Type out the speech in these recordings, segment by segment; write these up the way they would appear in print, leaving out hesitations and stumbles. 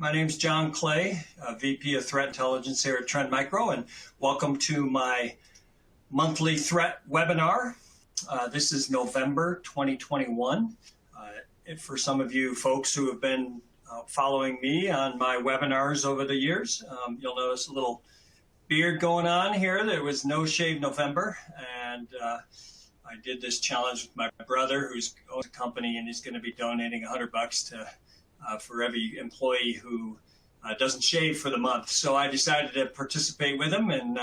My name's John Clay, VP of Threat Intelligence here at Trend Micro, and welcome to my monthly threat webinar. This is November 2021. For some of you folks who have been following me on my webinars over the years, you'll notice a little beard going on here. There was No Shave November, and I did this challenge with my brother, who's owns a company, and he's going to be donating $100 to for every employee who doesn't shave for the month. So I decided to participate with him, and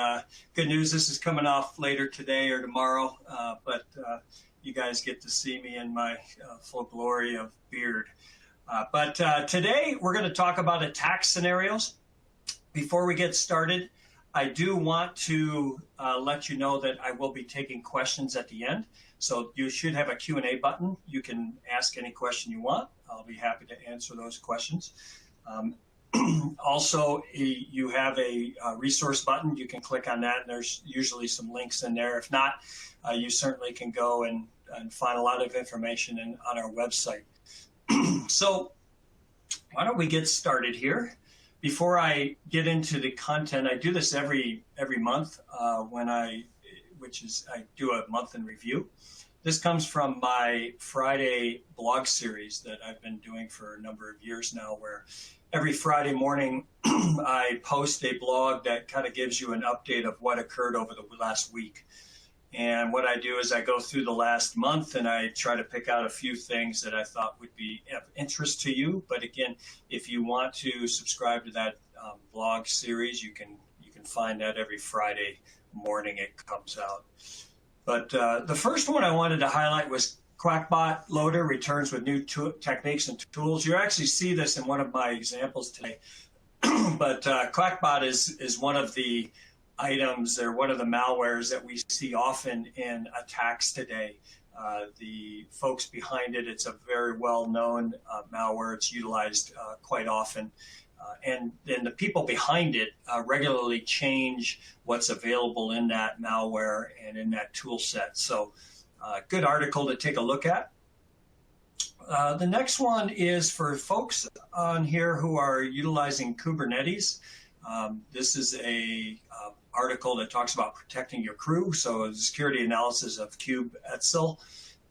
good news, this is coming off later today or tomorrow, but you guys get to see me in my full glory of beard. But today we're going to talk about attack scenarios. Before we get started, I do want to let you know that I will be taking questions at the end. So you should have a Q&A button. You can ask any question you want. I'll be happy to answer those questions. Also, you have a resource button. You can click on that, and there's usually some links in there. If not, you certainly can go and find a lot of information on our website. So why don't we get started here? Before I get into the content, I do this every month I do a month in review. This comes from my Friday blog series that I've been doing for a number of years now, where every Friday morning I post a blog that kind of gives you an update of what occurred over the last week. And what I do is I go through the last month and I try to pick out a few things that I thought would be of interest to you. But again, if you want to subscribe to that blog series, you can find that every Friday morning it comes out. But the first one I wanted to highlight was Quackbot Loader returns with new techniques and tools. You actually see this in one of my examples today. But Quackbot is one of the items, or one of the malwares that we see often in attacks today. The folks behind it, it's a very well-known malware. It's utilized quite often. And then the people behind it regularly change what's available in that malware and in that tool set. So good article to take a look at. The next one is for folks on here who are utilizing Kubernetes. This is a article that talks about protecting your crew. So security analysis of Kube-Etzel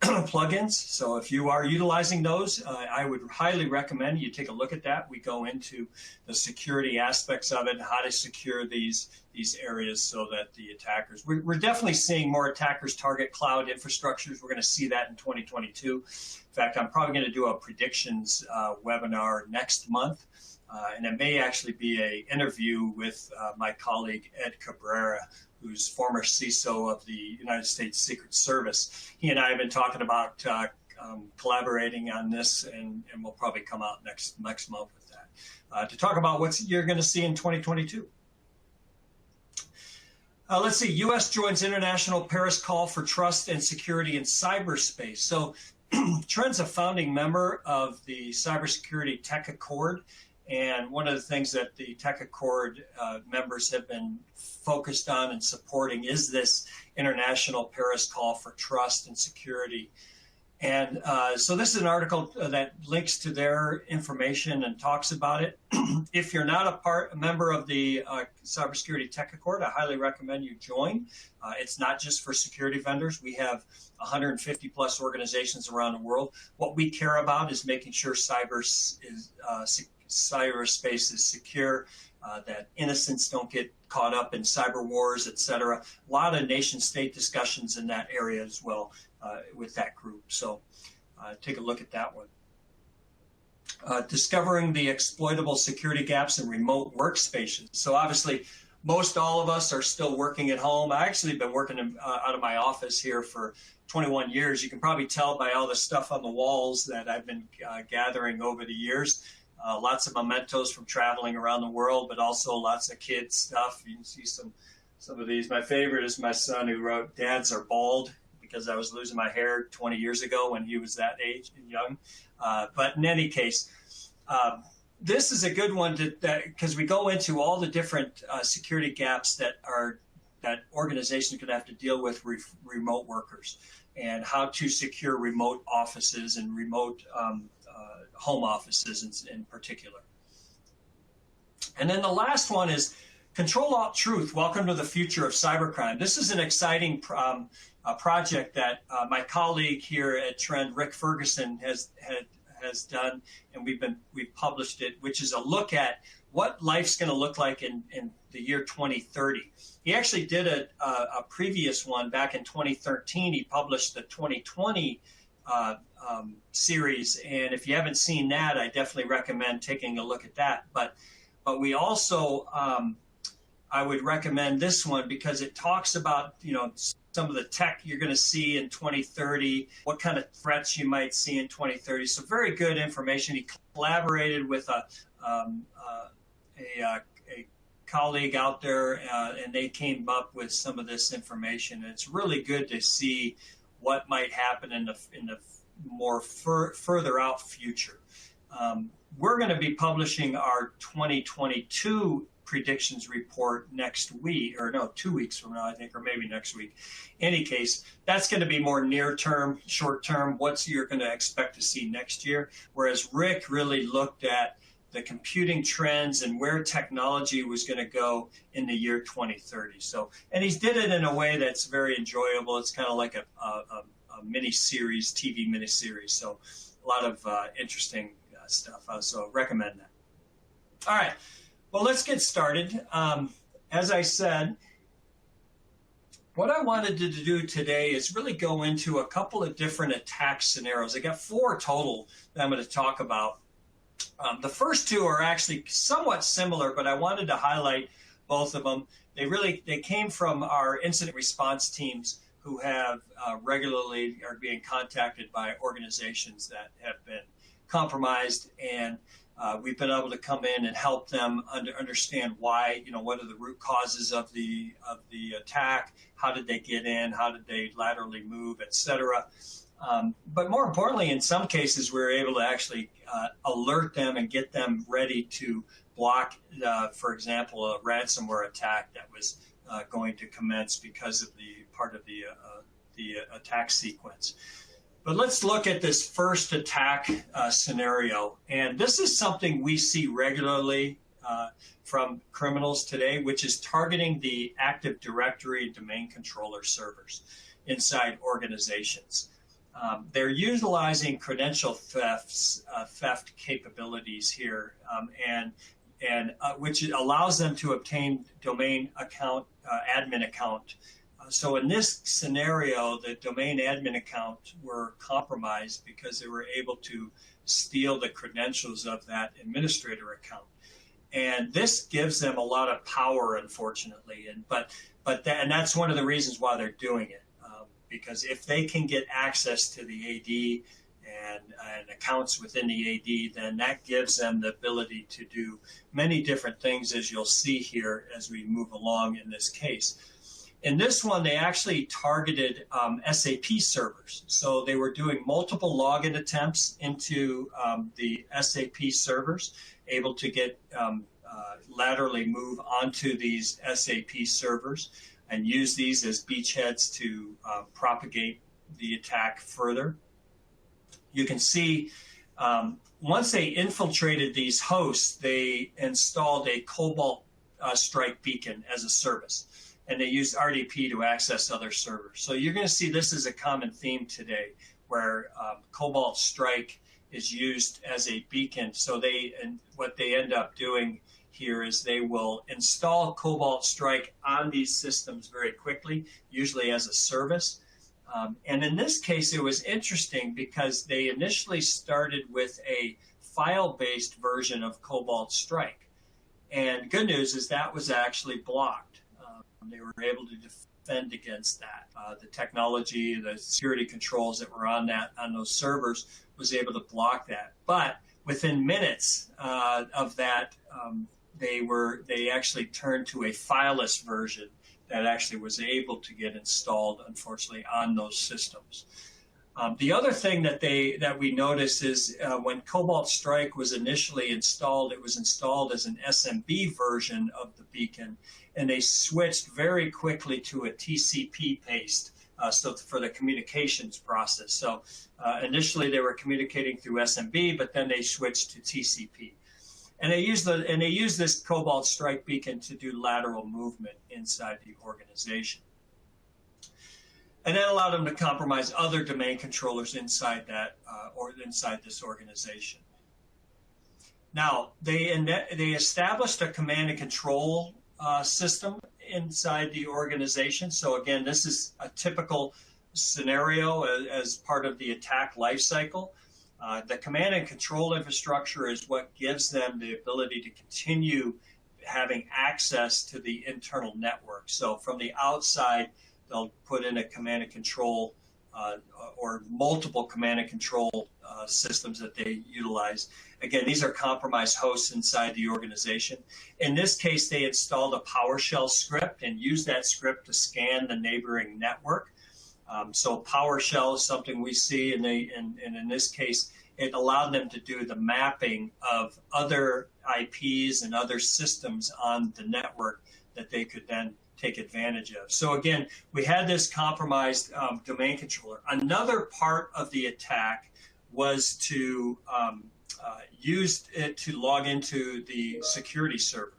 plugins. So if you are utilizing those, I would highly recommend you take a look at that. We go into the security aspects of it, how to secure these areas so that the attackers, we're definitely seeing more attackers target cloud infrastructures. We're going to see that in 2022. In fact, I'm probably going to do a predictions webinar next month. And it may actually be an interview with my colleague, Ed Cabrera, who's former CISO of the United States Secret Service. He and I have been talking about collaborating on this, and we'll probably come out next month with that, to talk about what you're going to see in 2022. Let's see, U.S. joins International Paris Call for Trust and Security in Cyberspace. So Trend's a founding member of the Cybersecurity Tech Accord. And one of the things that the Tech Accord members have been focused on and supporting is this International Paris Call for Trust and Security. And so this is an article that links to their information and talks about it. If you're not a member of the Cybersecurity Tech Accord, I highly recommend you join. It's not just for security vendors. We have 150 plus organizations around the world. What we care about is making sure cyberspace is secure, that innocents don't get caught up in cyber wars, etc. A lot of nation-state discussions in that area as well with that group. So take a look at that one. Discovering the exploitable security gaps in remote workspaces. So obviously, most all of us are still working at home. I actually been working out of my office here for 21 years. You can probably tell by all the stuff on the walls that I've been gathering over the years. Lots of mementos from traveling around the world, but also lots of kids stuff. You can see some of these. My favorite is my son, who wrote, "Dads are bald," because I was losing my hair 20 years ago when he was that age and young. But in any case, this is a good one because we go into all the different security gaps that organizations could have to deal with remote workers, and how to secure remote offices and remote home offices in particular. And then the last one is Control-Alt-Truth. Welcome to the future of cybercrime. This is an exciting project that my colleague here at Trend, Rick Ferguson, has done, and we've published it, which is a look at what life's going to look like in the year 2030. He actually did a previous one back in 2013. He published the 2020 series, and if you haven't seen that, I definitely recommend taking a look at that. But we also, I would recommend this one because it talks about, some of the tech you're going to see in 2030, what kind of threats you might see in 2030. So very good information. He collaborated with a colleague out there, and they came up with some of this information. And it's really good to see what might happen in the more further out future. We're going to be publishing our 2022 predictions report next week, or no, 2 weeks from now, I think, or maybe next week. Any case, that's going to be more near term, short term, what you're going to expect to see next year. Whereas Rick really looked at the computing trends and where technology was going to go in the year 2030. So, and he did it in a way that's very enjoyable. It's kind of like a mini-series, TV mini-series. So a lot of interesting stuff. So recommend that. All right. Well, let's get started. As I said, what I wanted to do today is really go into a couple of different attack scenarios. I got 4 total that I'm going to talk about. The first 2 are actually somewhat similar, but I wanted to highlight both of them. They came from our incident response teams who have regularly are being contacted by organizations that have been compromised, and we've been able to come in and help them understand why, what are the root causes of the attack, how did they get in, how did they laterally move, etc. But more importantly, in some cases, we were able to actually alert them and get them ready to block, for example, a ransomware attack that was going to commence because of the part of the attack sequence. But let's look at this first attack scenario. And this is something we see regularly from criminals today, which is targeting the Active Directory and domain controller servers inside organizations. They're utilizing credential theft capabilities here, and which allows them to obtain domain account, admin account. So in this scenario, the domain admin account were compromised because they were able to steal the credentials of that administrator account. And this gives them a lot of power, unfortunately. And that's one of the reasons why they're doing it. Because if they can get access to the AD and accounts within the AD, then that gives them the ability to do many different things, as you'll see here as we move along in this case. In this one, they actually targeted SAP servers. So they were doing multiple login attempts into the SAP servers, able to get laterally move onto these SAP servers and use these as beachheads to propagate the attack further. You can see once they infiltrated these hosts, they installed a Cobalt Strike beacon as a service, and they used RDP to access other servers. So you're going to see this is a common theme today, where Cobalt Strike is used as a beacon. So what they end up doing here is they will install Cobalt Strike on these systems very quickly, usually as a service. And in this case, it was interesting because they initially started with a file-based version of Cobalt Strike. And good news is that was actually blocked. They were able to defend against that. The technology, the security controls that were on those servers was able to block that. But within minutes of that, they actually turned to a fileless version that actually was able to get installed, unfortunately, on those systems. The other thing that we noticed is when Cobalt Strike was initially installed, it was installed as an SMB version of the beacon, and they switched very quickly to a TCP paste so for the communications process. So initially they were communicating through SMB, but then they switched to TCP. And they use this Cobalt Strike beacon to do lateral movement inside the organization. And that allowed them to compromise other domain controllers inside that inside this organization. Now, they established a command and control system inside the organization. So again, this is a typical scenario as part of the attack lifecycle. The command and control infrastructure is what gives them the ability to continue having access to the internal network. So from the outside, they'll put in a command and control or multiple command and control systems that they utilize. Again, these are compromised hosts inside the organization. In this case, they installed a PowerShell script and used that script to scan the neighboring network. So PowerShell is something we see, and in this case, it allowed them to do the mapping of other IPs and other systems on the network that they could then take advantage of. So again, we had this compromised domain controller. Another part of the attack was to use it to log into the security server.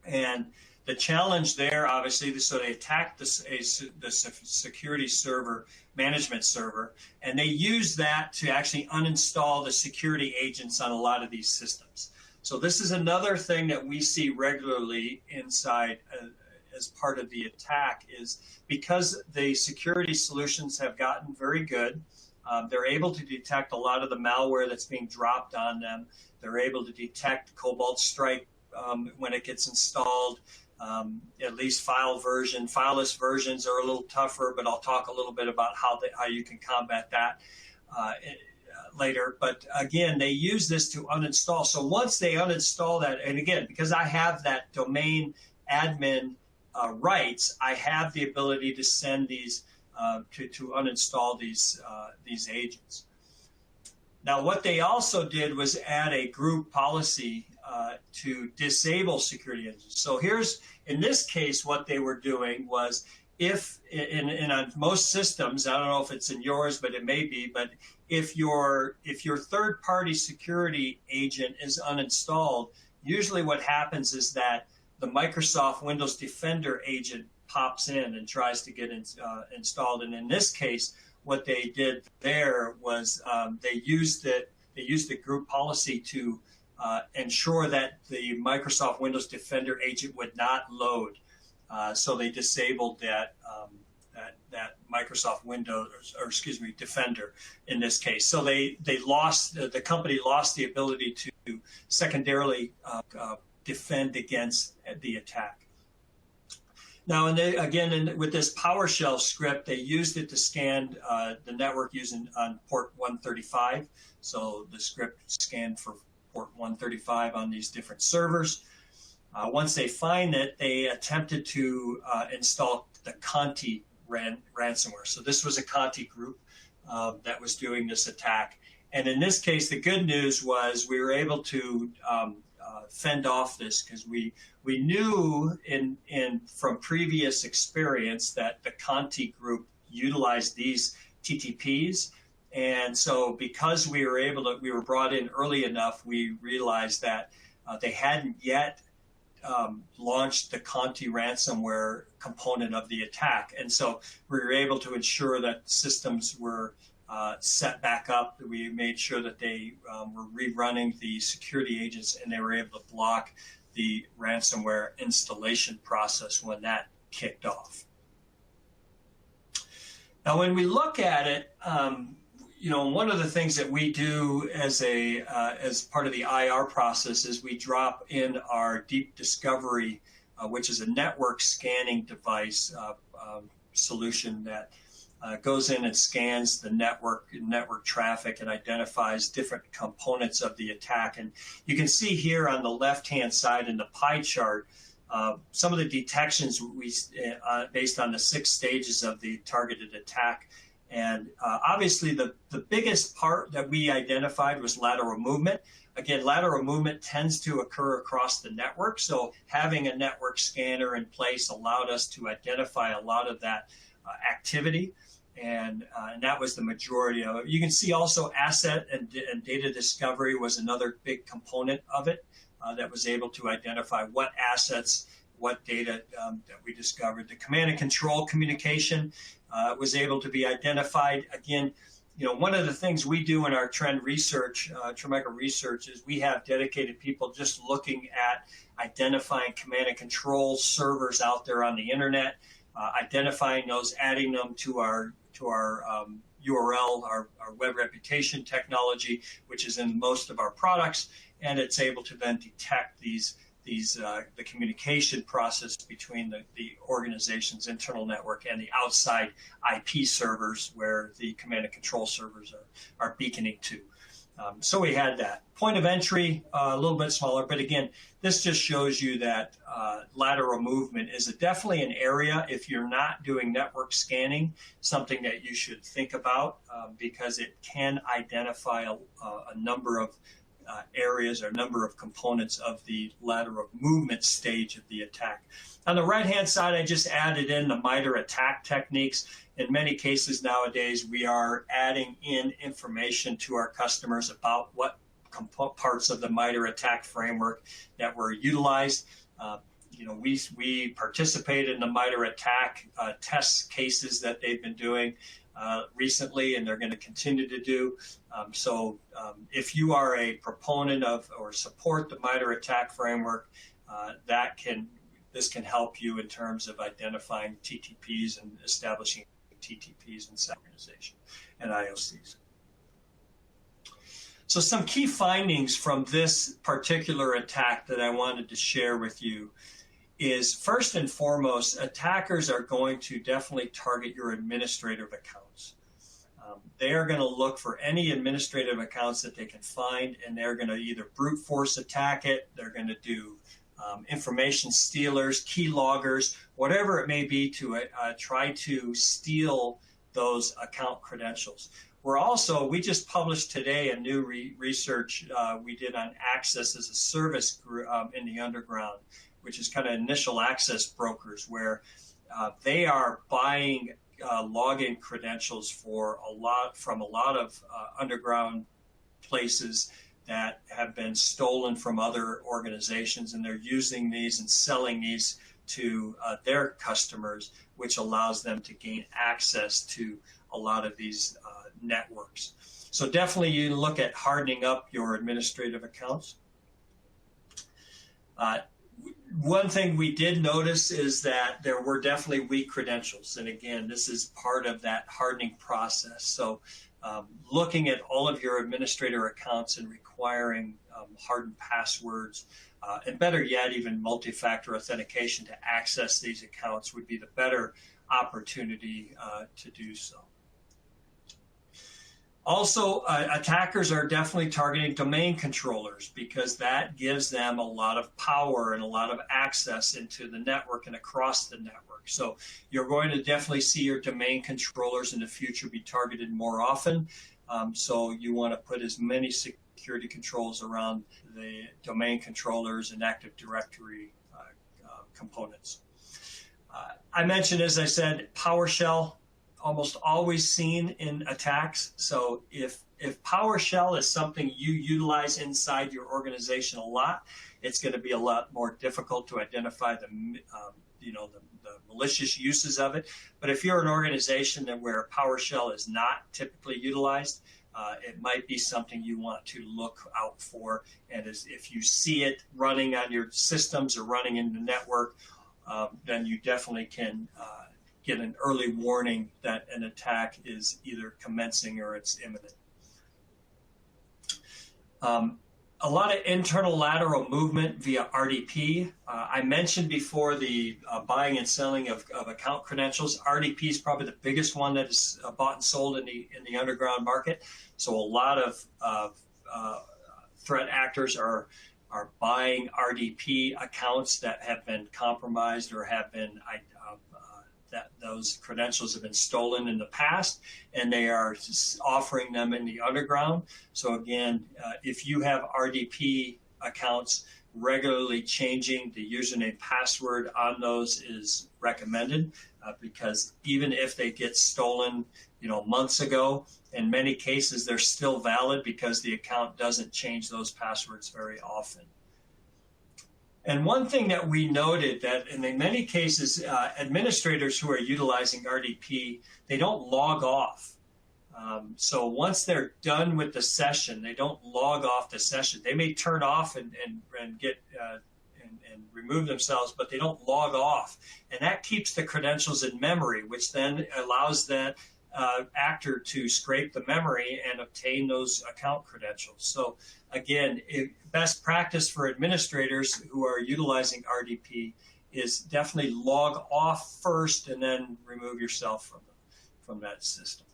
And the challenge there, obviously, so they attacked the security server, management server, and they used that to actually uninstall the security agents on a lot of these systems. So this is another thing that we see regularly inside as part of the attack, is because the security solutions have gotten very good, they're able to detect a lot of the malware that's being dropped on them. They're able to detect Cobalt Strike when it gets installed. At least fileless versions are a little tougher, but I'll talk a little bit about how you can combat that later. But again, they use this to uninstall. So once they uninstall that, and again, because I have that domain admin rights, I have the ability to send these to uninstall these agents. Now, what they also did was add a group policy to disable security agents. So in this case, what they were doing was, if on most systems, I don't know if it's in yours, but it may be, but if your third-party security agent is uninstalled, usually what happens is that the Microsoft Windows Defender agent pops in and tries to get installed. And in this case, what they did there was they used the group policy to ensure that the Microsoft Windows Defender agent would not load. So they disabled that Microsoft Windows, or excuse me, Defender in this case. So the company lost the ability to secondarily defend against the attack. Now, with this PowerShell script, they used it to scan the network using on port 135. So the script scanned for port 135 on these different servers. Once they find it, they attempted to install the Conti ransomware. So this was a Conti group that was doing this attack. And in this case, the good news was we were able to fend off this, because we knew from previous experience that the Conti group utilized these TTPs. And so because we were brought in early enough, we realized that they hadn't yet launched the Conti ransomware component of the attack. And so we were able to ensure that systems were set back up. We made sure that they were rerunning the security agents, and they were able to block the ransomware installation process when that kicked off. Now, when we look at it, one of the things that we do as part of the IR process is we drop in our Deep Discovery, which is a network scanning device solution that goes in and scans the network traffic and identifies different components of the attack. And you can see here on the left-hand side in the pie chart some of the detections based on the 6 stages of the targeted attack. And obviously the biggest part that we identified was lateral movement. Again, lateral movement tends to occur across the network. So having a network scanner in place allowed us to identify a lot of that activity. and that was the majority of it. You can see also asset and data discovery was another big component of it that was able to identify what assets, what data that we discovered. The command and control communication was able to be identified. Again, one of the things we do in our trend research, Tremega research, is we have dedicated people just looking at identifying command and control servers out there on the internet, identifying those, adding them to our URL, our web reputation technology, which is in most of our products, and it's able to then detect the communication process between the organization's internal network and the outside IP servers where the command and control servers are beaconing to. So we had that. Point of entry, a little bit smaller, but again, this just shows you that lateral movement is definitely an area, if you're not doing network scanning, something that you should think about because it can identify a number of areas or number of components of the lateral movement stage of the attack. On the right-hand side, I just added in the MITRE attack techniques. In many cases nowadays, we are adding in information to our customers about what parts of the MITRE attack framework that were utilized. We participated in the MITRE attack test cases that they've been doing recently, and they're going to continue to do. If you are a proponent of or support the MITRE attack framework, this can help you in terms of identifying TTPs and establishing TTPs inside the organization and IOCs. So some key findings from this particular attack that I wanted to share with you is, first and foremost, attackers are going to definitely target your administrative accounts. They are going to look for any administrative accounts that they can find, and they're going to either brute force attack it, they're going to do information stealers, key loggers, whatever it may be, to try to steal those account credentials. We just published today a new research we did on access as a service in the underground, which is kind of initial access brokers, where they are buying login credentials from a lot of underground places that have been stolen from other organizations, and they're using these and selling these to their customers, which allows them to gain access to a lot of these networks. So definitely you look at hardening up your administrative accounts. One thing we did notice is that there were definitely weak credentials. And again, this is part of that hardening process. So looking at all of your administrator accounts and requiring hardened passwords, and better yet, even multi-factor authentication to access these accounts would be the better opportunity to do so. Also, attackers are definitely targeting domain controllers because that gives them a lot of power and a lot of access into the network and across the network. So you're going to definitely see your domain controllers in the future be targeted more often. So you want to put as many security controls around the domain controllers and Active Directory components. I mentioned, as I said, PowerShell. Almost always seen in attacks. So if PowerShell is something you utilize inside your organization a lot, it's going to be a lot more difficult to identify the malicious uses of it. But if you're an organization where PowerShell is not typically utilized, it might be something you want to look out for. And if you see it running on your systems or running in the network, then you definitely can get an early warning that an attack is either commencing or it's imminent. A lot of internal lateral movement via RDP. I mentioned before the buying and selling of account credentials. RDP is probably the biggest one that is bought and sold in the underground market. So a lot of threat actors are buying RDP accounts that have been compromised or have been that those credentials have been stolen in the past, and they are offering them in the underground. So again, if you have RDP accounts, regularly changing the username password on those is recommended because even if they get stolen, months ago, in many cases they're still valid because the account doesn't change those passwords very often. And one thing that we noted that in many cases, administrators who are utilizing RDP, they don't log off. So once they're done with the session, they don't log off the session. They may turn off and get and remove themselves, but they don't log off. And that keeps the credentials in memory, which then allows that actor to scrape the memory and obtain those account credentials. So again, best practice for administrators who are utilizing RDP is definitely log off first and then remove yourself from that system.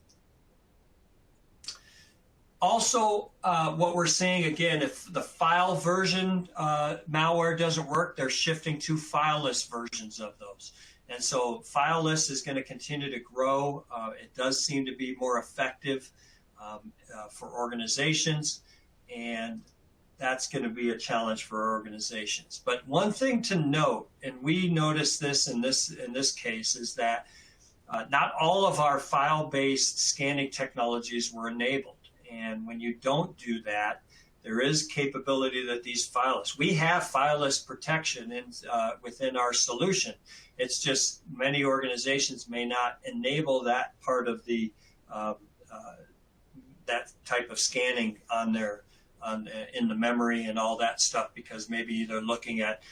Also, what we're seeing, again, if the file version malware doesn't work, they're shifting to fileless versions of those. And so fileless is going to continue to grow. It does seem to be more effective for organizations, and that's going to be a challenge for organizations. But one thing to note, and we noticed this in this case, is that not all of our file-based scanning technologies were enabled. And when you don't do that, there is capability that these fileless, we have fileless protection within our solution. It's just many organizations may not enable that part of the that type of scanning in the memory and all that stuff, because maybe they're looking at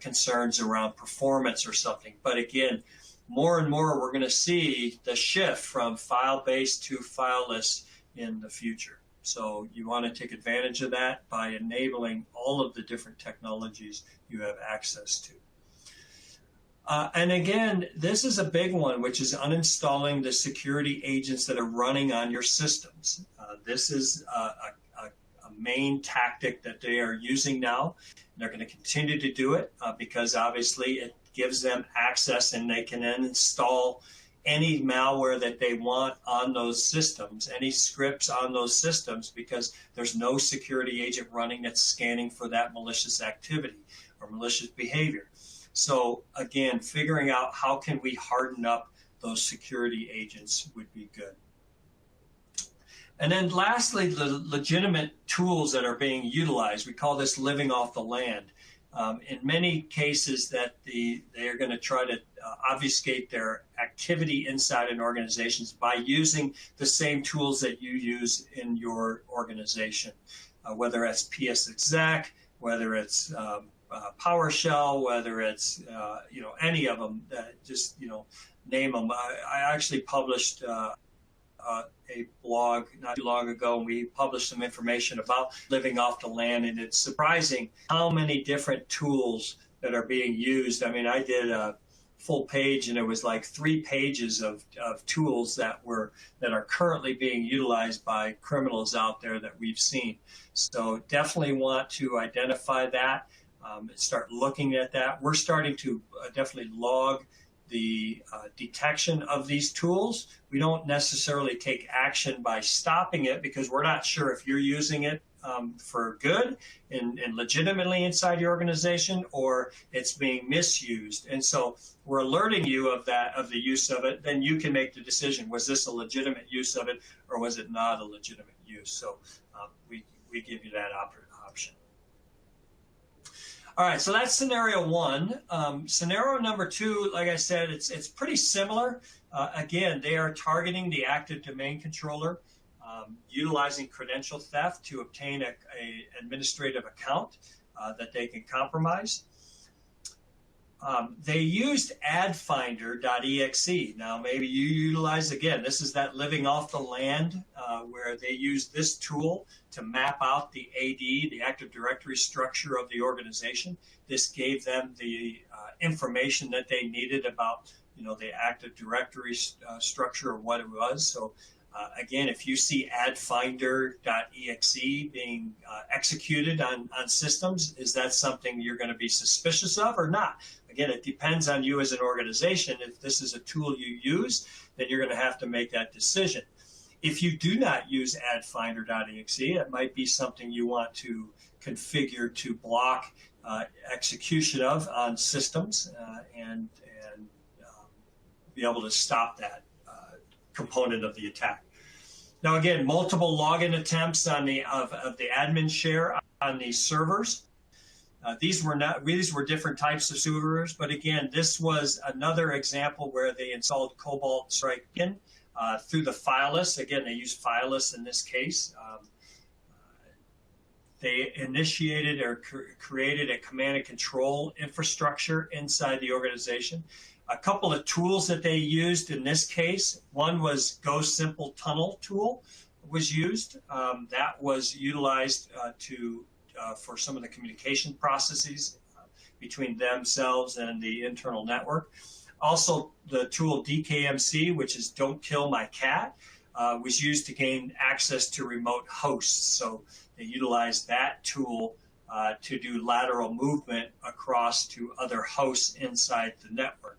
concerns around performance or something. But again, more and more we're going to see the shift from file-based to fileless in the future. So you want to take advantage of that by enabling all of the different technologies you have access to. And again, this is a big one, which is uninstalling the security agents that are running on your systems. This is a main tactic that they are using now. They're going to continue to do it because obviously it gives them access and they can then install any malware that they want on those systems, any scripts on those systems, because there's no security agent running that's scanning for that malicious activity or malicious behavior. So again, figuring out how can we harden up those security agents would be good. And then lastly, the legitimate tools that are being utilized. We call this living off the land. In many cases that they are going to try to obfuscate their activity inside an organization by using the same tools that you use in your organization, whether it's PSExec, whether it's PowerShell, whether it's any of them. Just name them. I actually published a blog not too long ago, and we published some information about living off the land, and it's surprising how many different tools that are being used. I mean, I did a full page, and it was like 3 pages of tools that are currently being utilized by criminals out there that we've seen. So definitely want to identify that and start looking at that. We're starting to definitely log the detection of these tools. We don't necessarily take action by stopping it because we're not sure if you're using it for good and legitimately inside your organization, or it's being misused. And so we're alerting you of the use of it. Then you can make the decision, was this a legitimate use of it or was it not a legitimate use? So we give you that option. All right, so that's scenario 1. Scenario number 2, like I said, it's pretty similar. Again, they are targeting the active domain controller, utilizing credential theft to obtain an administrative account that they can compromise. They used adfinder.exe. Now, maybe you utilize, again, this is that living off the land where they use this tool to map out the AD, the Active Directory structure of the organization. This gave them the information that they needed about, the Active Directory structure or what it was. So again, if you see adfinder.exe being executed on systems, is that something you're going to be suspicious of or not? Again, it depends on you as an organization. If this is a tool you use, then you're going to have to make that decision. If you do not use adfinder.exe, it might be something you want to configure to block execution of on systems and be able to stop that component of the attack. Now again, multiple login attempts on the of the admin share on these servers. These were different types of servers, but again, this was another example where they installed Cobalt Strike in through the fileless. Again, they used fileless in this case. They initiated or created a command and control infrastructure inside the organization. A couple of tools that they used in this case, one was Go Simple Tunnel tool was used. That was utilized for some of the communication processes between themselves and the internal network. Also, the tool DKMC, which is Don't Kill My Cat, was used to gain access to remote hosts. So they utilized that tool to do lateral movement across to other hosts inside the network.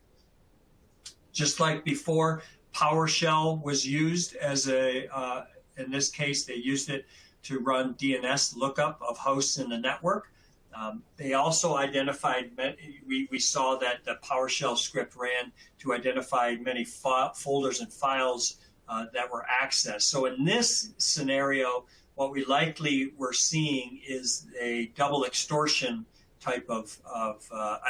Just like before, PowerShell was used as in this case, they used it to run DNS lookup of hosts in the network. They also identified, we saw that the PowerShell script ran to identify many folders and files that were accessed. So in this scenario, what we likely were seeing is a double extortion type of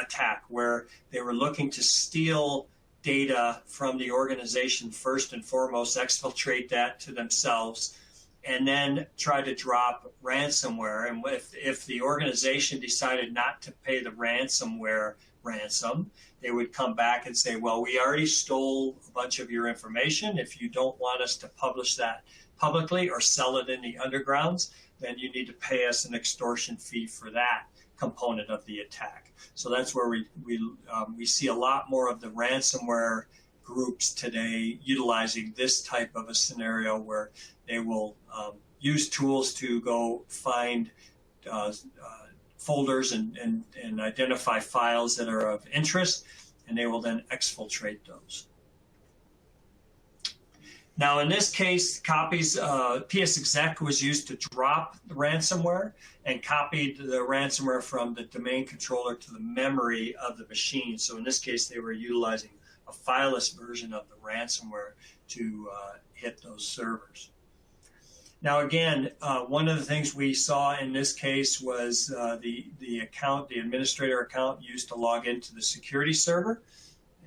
attack where they were looking to steal data from the organization first and foremost, exfiltrate that to themselves, and then try to drop ransomware. And if the organization decided not to pay the ransomware ransom, they would come back and say, well, we already stole a bunch of your information. If you don't want us to publish that publicly or sell it in the undergrounds, then you need to pay us an extortion fee for that component of the attack. So that's where we see a lot more of the ransomware groups today utilizing this type of a scenario where they will use tools to go find folders and identify files that are of interest, and they will then exfiltrate those. Now, in this case, PsExec was used to drop the ransomware and copied the ransomware from the domain controller to the memory of the machine. So in this case, they were utilizing a fileless version of the ransomware to hit those servers. Now, again, one of the things we saw in this case was the administrator account used to log into the security server.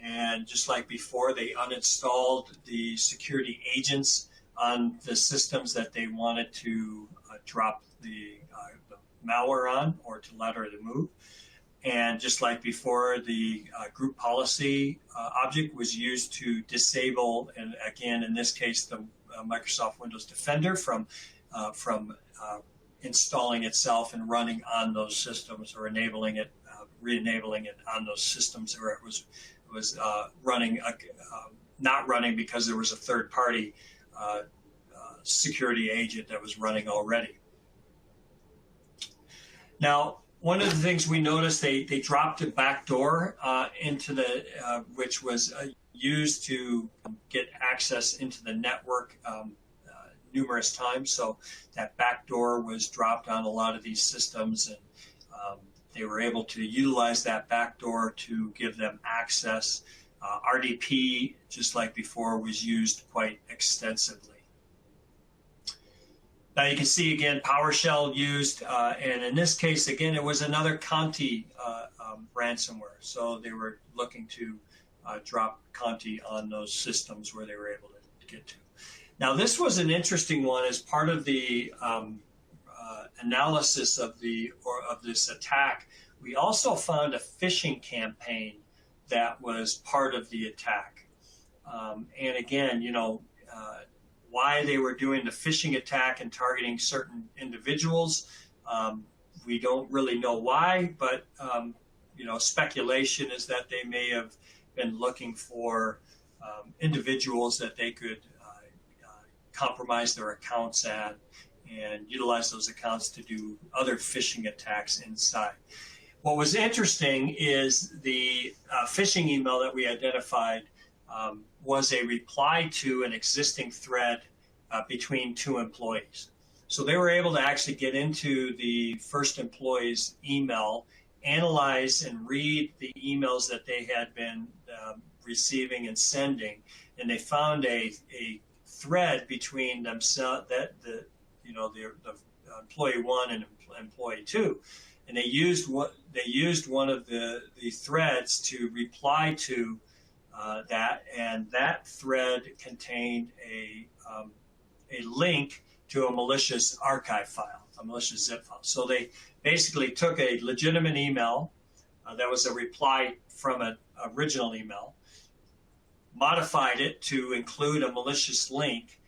And just like before, they uninstalled the security agents on the systems that they wanted to drop the malware on or to laterally move. And just like before, the group policy object was used to disable, and again, in this case, the Microsoft Windows Defender from installing itself and running on those systems, or enabling it, re-enabling it on those systems where it was running, not running because there was a third-party security agent that was running already. Now, one of the things we noticed, they dropped a backdoor into the, which was used to get access into the network numerous times. So that backdoor was dropped on a lot of these systems, and they were able to utilize that backdoor to give them access. RDP, just like before, was used quite extensively. Now you can see again PowerShell used, and in this case, again, it was another Conti ransomware. So they were looking to drop Conti on those systems where they were able to get to. Now this was an interesting one as part of the analysis of this attack. We also found a phishing campaign that was part of the attack. And again, you know, why they were doing the phishing attack and targeting certain individuals, we don't really know why, but you know, speculation is that they may have been looking for individuals that they could compromise their accounts at and utilize those accounts to do other phishing attacks inside. What was interesting is the phishing email that we identified was a reply to an existing thread between two employees. So they were able to actually get into the first employee's email, analyze and read the emails that they had been receiving and sending, and they found a thread between themselves, that the employee one and employee two, and they used one of the threads to reply to that, and that thread contained a link to a malicious archive file, a malicious zip file. So they basically took a legitimate email that was a reply from an original email, modified it to include a malicious link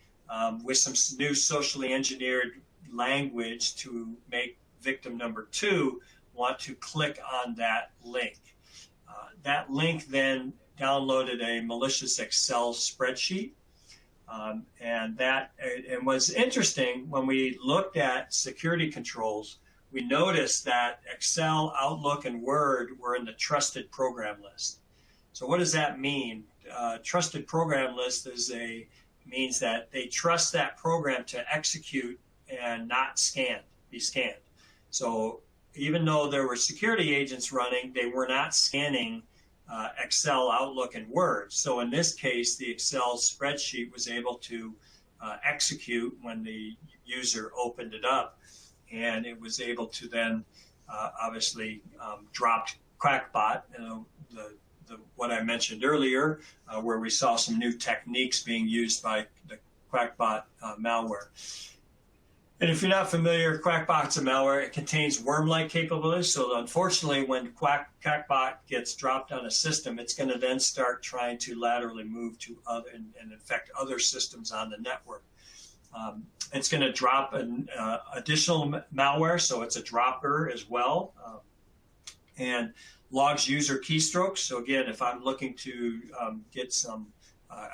with some new socially engineered language to make victim number two want to click on that link. That link then downloaded a malicious Excel spreadsheet. And was interesting when we looked at security controls. We noticed that Excel, Outlook, and Word were in the trusted program list. So what does that mean? Trusted program list means that they trust that program to execute and not be scanned. So even though there were security agents running, they were not scanning Excel, Outlook, and Word. So in this case, the Excel spreadsheet was able to execute when the user opened it up, and it was able to then obviously drop Crackbot, what I mentioned earlier, where we saw some new techniques being used by the Crackbot malware. And if you're not familiar, Crackbot's a malware. It contains worm-like capabilities. So unfortunately, when Crackbot gets dropped on a system, it's going to then start trying to laterally move to other and infect other systems on the network. It's going to drop an additional malware, so it's a dropper as well, and logs user keystrokes. So again, if I'm looking to get some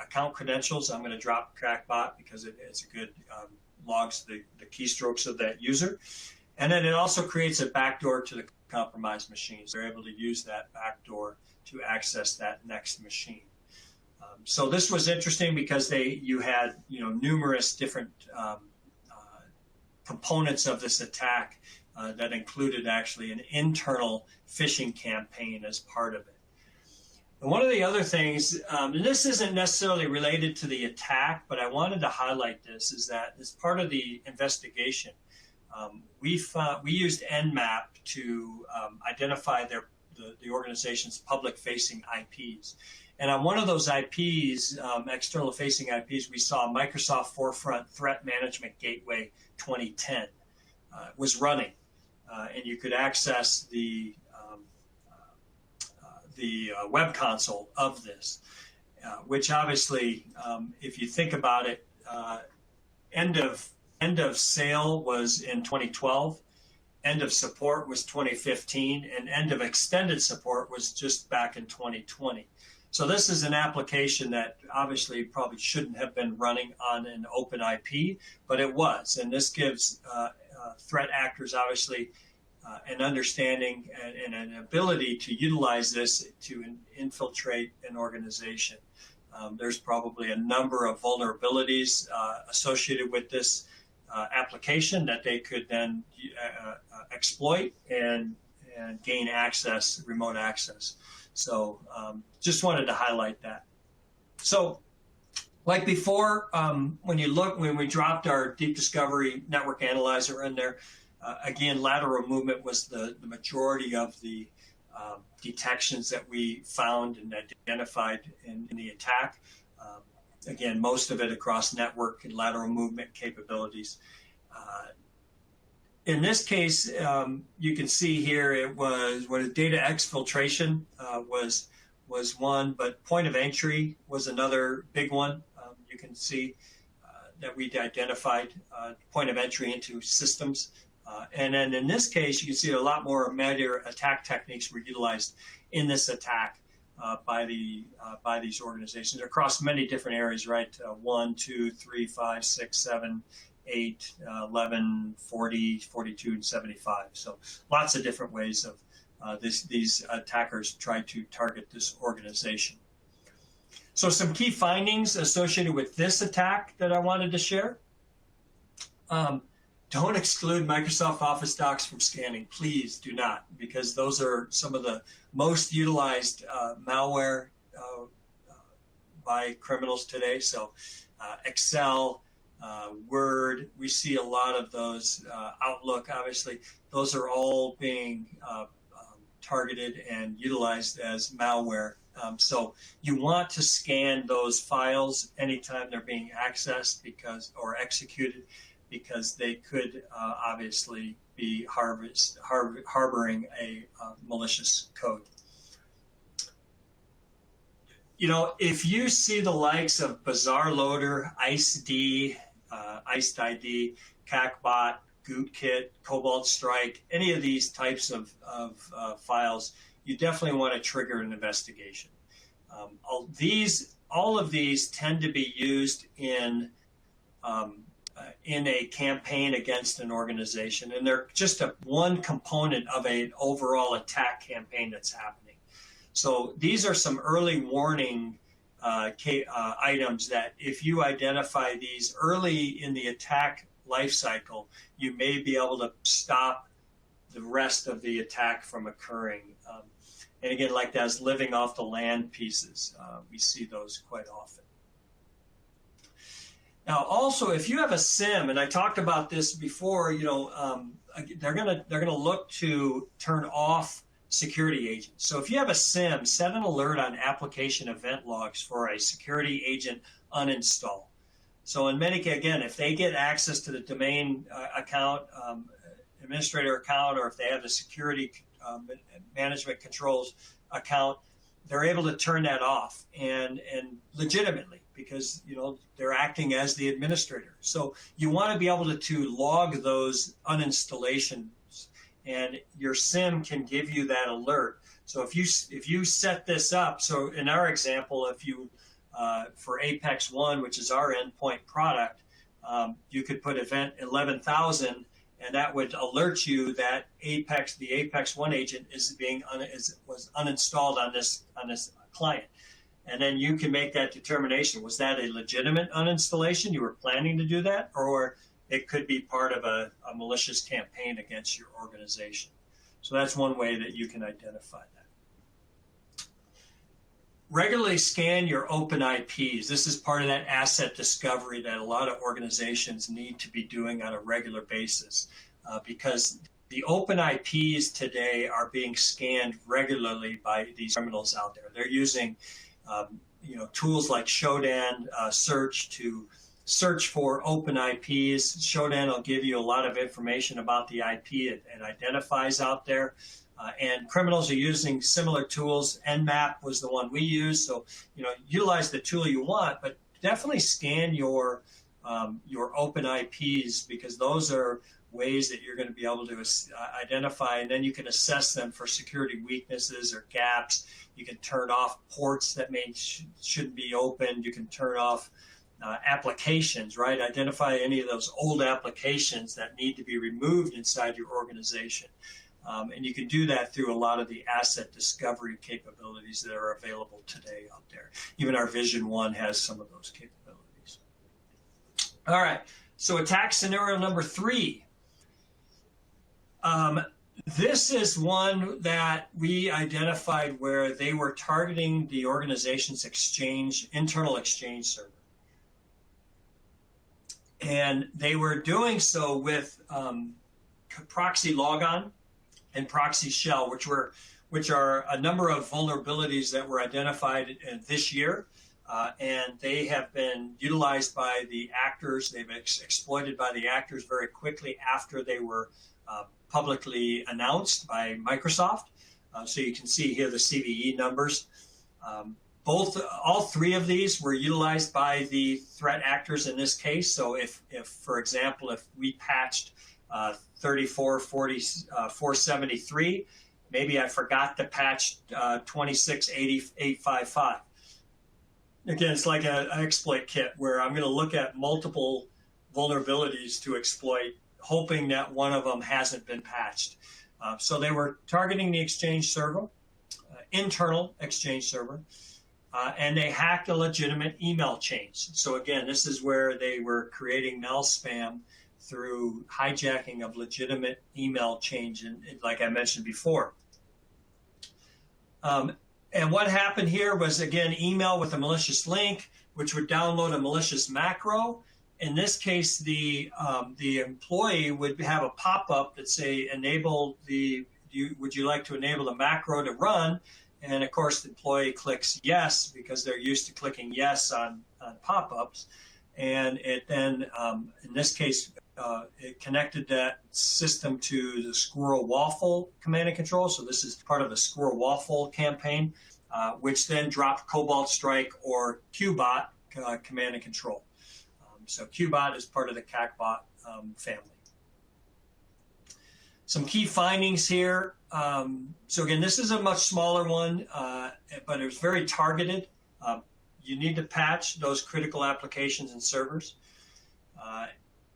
account credentials, I'm going to drop Crackbot because it's a good logs the keystrokes of that user. And then it also creates a backdoor to the compromised machines. They're able to use that backdoor to access that next machine. So this was interesting because you had numerous different components of this attack that included actually an internal phishing campaign as part of it. And one of the other things, and this isn't necessarily related to the attack, but I wanted to highlight this, is that as part of the investigation, we used Nmap to identify the organization's public-facing IPs. And on one of those IPs, external-facing IPs, we saw Microsoft Forefront Threat Management Gateway 2010 was running, and you could access the web console of this, which obviously, if you think about it, end of sale was in 2012, end of support was 2015, and end of extended support was just back in 2020. So this is an application that obviously probably shouldn't have been running on an open IP, but it was, and this gives threat actors obviously an understanding and an ability to utilize this to infiltrate an organization. There's probably a number of vulnerabilities associated with this application that they could then exploit and gain access, remote access. So just wanted to highlight that. So like before, when we dropped our Deep Discovery Network Analyzer in there, again, lateral movement was the majority of the detections that we found and identified in the attack. Again, most of it across network and lateral movement capabilities. In this case, you can see here it was data exfiltration was one, but point of entry was another big one. You can see that we identified point of entry into systems. And then in this case, you can see a lot more malware attack techniques were utilized in this attack by these organizations across many different areas, right? 1, 2, 3, 5, 6, 7, 8, 11, 40, 42, and 75. So lots of different ways of these attackers try to target this organization. So some key findings associated with this attack that I wanted to share. Don't exclude Microsoft Office docs from scanning. Please do not, because those are some of the most utilized malware by criminals today. So Excel, Word, we see a lot of those. Outlook, obviously, those are all being targeted and utilized as malware. So you want to scan those files anytime they're being accessed or executed, because they could obviously be harboring a malicious code. You know, if you see the likes of Bazaar Loader, ICED, ICED, CACBot, GootKit, Cobalt Strike, any of these types of files, you definitely want to trigger an investigation. All of these tend to be used in a campaign against an organization, and they're just one component of an overall attack campaign that's happening. So these are some early warning items that if you identify these early in the attack life cycle, you may be able to stop the rest of the attack from occurring. And again, like that's living off the land pieces. We see those quite often. Now, also, if you have a SIM, and I talked about this before, you know, they're gonna look to turn off security agents. So if you have a SIM, set an alert on application event logs for a security agent uninstall. So in many cases, again, if they get access to the domain account, administrator account, or if they have the security management controls account, they're able to turn that off and legitimately, because you know they're acting as the administrator. So you want to be able to log those uninstallations, and your SIM can give you that alert. So if you set this up, so in our example, if you for Apex One, which is our endpoint product, you could put event 11,000, and that would alert you that the Apex One agent was uninstalled on this client. And then you can make that determination. Was that a legitimate uninstallation? You were planning to do that? Or it could be part of a malicious campaign against your organization. So that's one way that you can identify that. Regularly scan your open IPs. This is part of that asset discovery that a lot of organizations need to be doing on a regular basis, because the open IPs today are being scanned regularly by these criminals out there. They're using tools like Shodan search to search for open IPs. Shodan will give you a lot of information about the IP it identifies out there. And criminals are using similar tools. Nmap was the one we used. So, utilize the tool you want, but definitely scan your open IPs, because those are ways that you're going to be able to identify, and then you can assess them for security weaknesses or gaps. You can turn off ports that shouldn't be opened. You can turn off applications, right? Identify any of those old applications that need to be removed inside your organization. And you can do that through a lot of the asset discovery capabilities that are available today out there. Even our Vision One has some of those capabilities. All right, so attack scenario number 3. This is one that we identified where they were targeting the organization's internal exchange server. And they were doing so with proxy logon and proxy shell, which are a number of vulnerabilities that were identified this year, and they have been utilized by the actors. They've exploited by the actors very quickly after they were publicly announced by Microsoft. So you can see here the CVE numbers. All 3 of these were utilized by the threat actors in this case. So if for example, if we patched 34.40.473, maybe I forgot to patch 26.80.855. Again, it's like an exploit kit where I'm going to look at multiple vulnerabilities to exploit, hoping that one of them hasn't been patched. So they were targeting the exchange server, internal exchange server, and they hacked a legitimate email chains. So again, this is where they were creating mail spam through hijacking of legitimate email chains, and like I mentioned before. And what happened here was, again, email with a malicious link, which would download a malicious macro. In this case, the employee would have a pop-up that say, would you like to enable the macro to run? And of course, the employee clicks yes, because they're used to clicking yes on pop-ups. And it then, in this case, it connected that system to the Squirrel Waffle command and control. So this is part of the Squirrel Waffle campaign, which then dropped Cobalt Strike or QBot command and control. So QBot is part of the CACBot family. Some key findings here. So again, this is a much smaller one, but it was very targeted. You need to patch those critical applications and servers.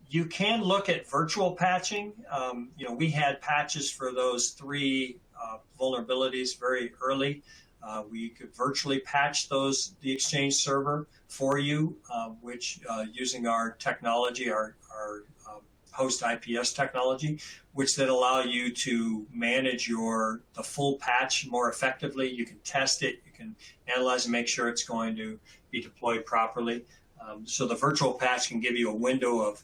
You can look at virtual patching. We had patches for those 3 vulnerabilities very early. We could virtually patch the Exchange server for you, which using our technology, our host IPS technology, which then allow you to manage the full patch more effectively. You can test it, you can analyze and make sure it's going to be deployed properly. So the virtual patch can give you a window of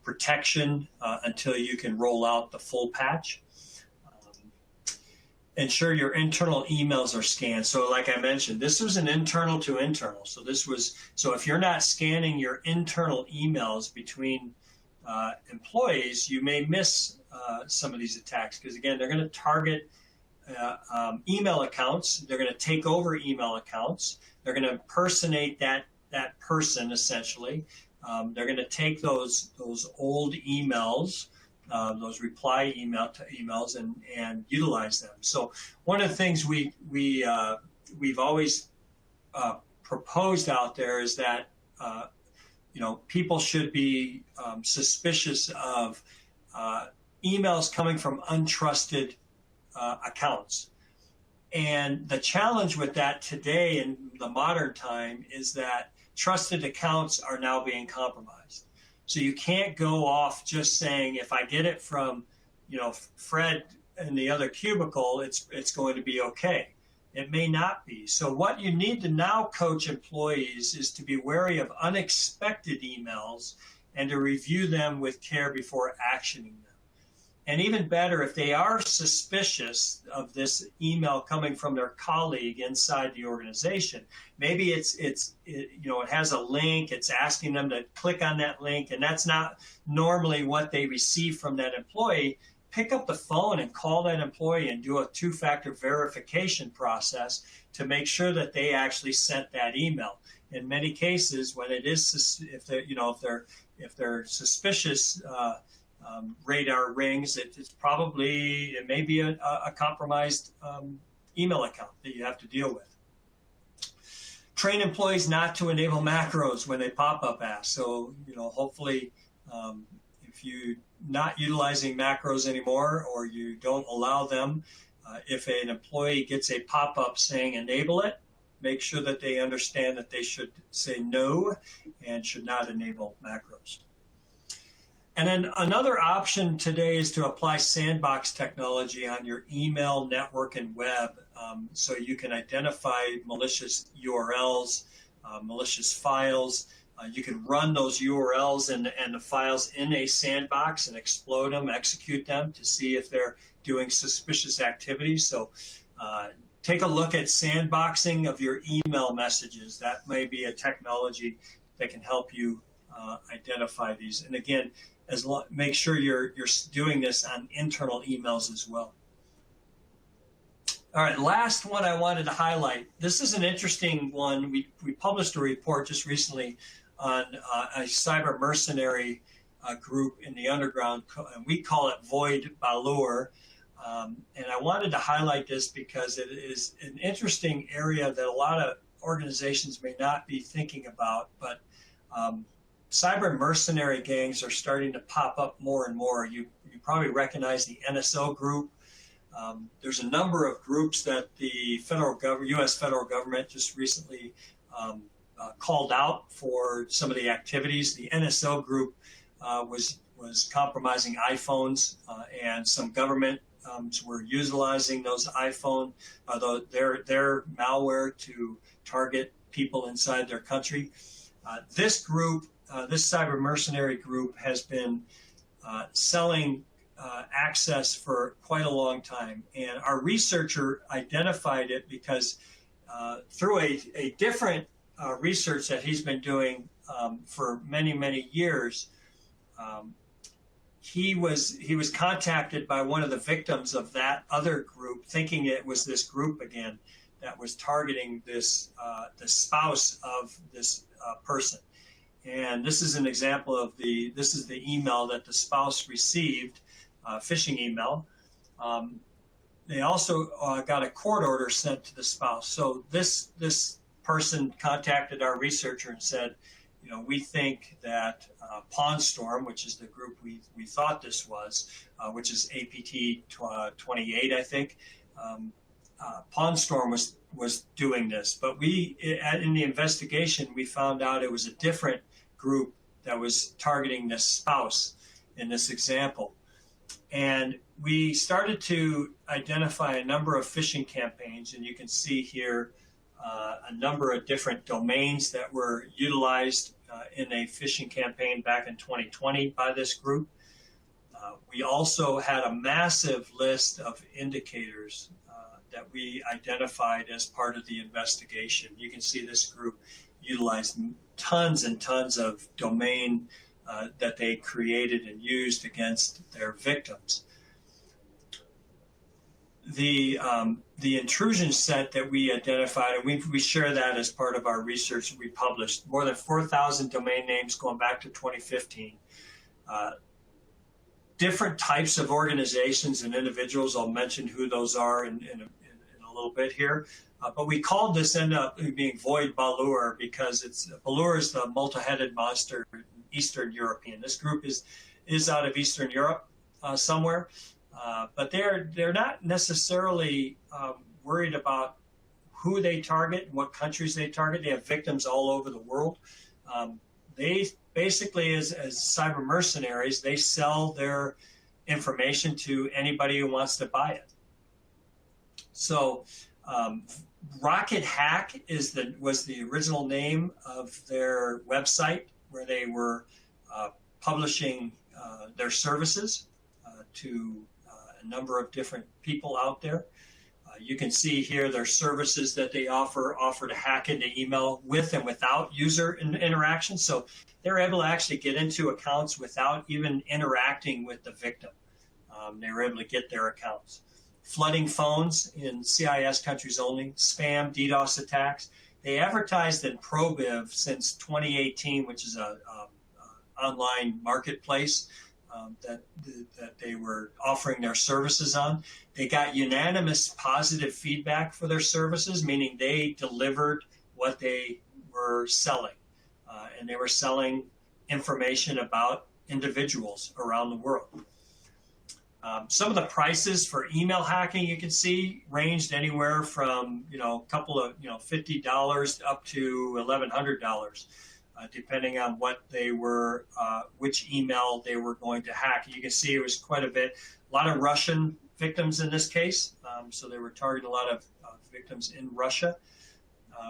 protection until you can roll out the full patch. Ensure your internal emails are scanned. So like I mentioned, this was an internal to internal. So if you're not scanning your internal emails between employees, you may miss some of these attacks, because again, they're going to target email accounts. They're going to take over email accounts. They're going to impersonate that person essentially. They're going to take those old emails, those reply emails, and utilize them. So one of the things we've always proposed out there is that people should be suspicious of emails coming from untrusted accounts. And the challenge with that today in the modern time is that trusted accounts are now being compromised. So you can't go off just saying, if I get it from, Fred in the other cubicle, it's going to be okay. It may not be. So what you need to now coach employees is to be wary of unexpected emails and to review them with care before actioning them. And even better, if they are suspicious of this email coming from their colleague inside the organization, maybe it has a link, it's asking them to click on that link, and that's not normally what they receive from that employee. Pick up the phone and call that employee and do a 2-factor verification process to make sure that they actually sent that email. In many cases, when it is, if they're suspicious, radar rings, it may be a compromised email account that you have to deal with. Train employees not to enable macros when they pop up ask. So, hopefully, if you're not utilizing macros anymore, or you don't allow them, if an employee gets a pop-up saying enable it, make sure that they understand that they should say no and should not enable macros. And then another option today is to apply sandbox technology on your email, network, and web, so you can identify malicious URLs, malicious files. You can run those URLs and the files in a sandbox and explode them, execute them to see if they're doing suspicious activities. So take a look at sandboxing of your email messages. That may be a technology that can help you identify these. And again, make sure you're doing this on internal emails as well. All right, last one I wanted to highlight. This is an interesting one. We published a report just recently on a cyber mercenary group in the underground, and we call it Void Balur. And I wanted to highlight this because it is an interesting area that a lot of organizations may not be thinking about, but cyber mercenary gangs are starting to pop up more and more. You probably recognize the NSO group. There's a number of groups that the U.S. federal government just recently called out for some of the activities. The NSO group was compromising iPhones and some government So we're utilizing those iPhone, their malware to target people inside their country. This group, this cyber mercenary group, has been selling access for quite a long time. And our researcher identified it because through a different research that he's been doing for many, many years, he was contacted by one of the victims of that other group, thinking it was this group again that was targeting this the spouse of this person. And this is an example of this is the email that the spouse received, phishing email. They also got a court order sent to the spouse. So this person contacted our researcher and said, we think that PawnStorm, which is the group we thought this was, which is APT 28, I think, PawnStorm was doing this. But in the investigation, we found out it was a different group that was targeting this spouse in this example. And we started to identify a number of phishing campaigns, and you can see here a number of different domains that were utilized in a phishing campaign back in 2020 by this group. We also had a massive list of indicators that we identified as part of the investigation. You can see this group utilized tons and tons of domain that they created and used against their victims. The intrusion set that we identified, and we share that as part of our research we published, more than 4,000 domain names going back to 2015. Different types of organizations and individuals, I'll mention who those are in a little bit here. But we called this, end up being Void Balur, because Balur is the multi-headed monster, Eastern European. This group is out of Eastern Europe somewhere. But they're not necessarily worried about who they target and what countries they target. They have victims all over the world. They basically, as cyber mercenaries, they sell their information to anybody who wants to buy it. So Rocket Hack was the original name of their website, where they were publishing their services to a number of different people out there. You can see here their services that they offer to hack into email with and without user interaction. So they're able to actually get into accounts without even interacting with the victim. They were able to get their accounts. Flooding phones in CIS countries only, spam, DDoS attacks. They advertised in ProBiv since 2018, which is a online marketplace that they were offering their services on. They got unanimous positive feedback for their services, meaning they delivered what they were selling. And they were selling information about individuals around the world. Some of the prices for email hacking, you can see, ranged anywhere from a couple of $50 up to $1,100. Depending on what they were, which email they were going to hack. You can see it was quite a bit. A lot of Russian victims in this case, so they were targeting a lot of victims in Russia.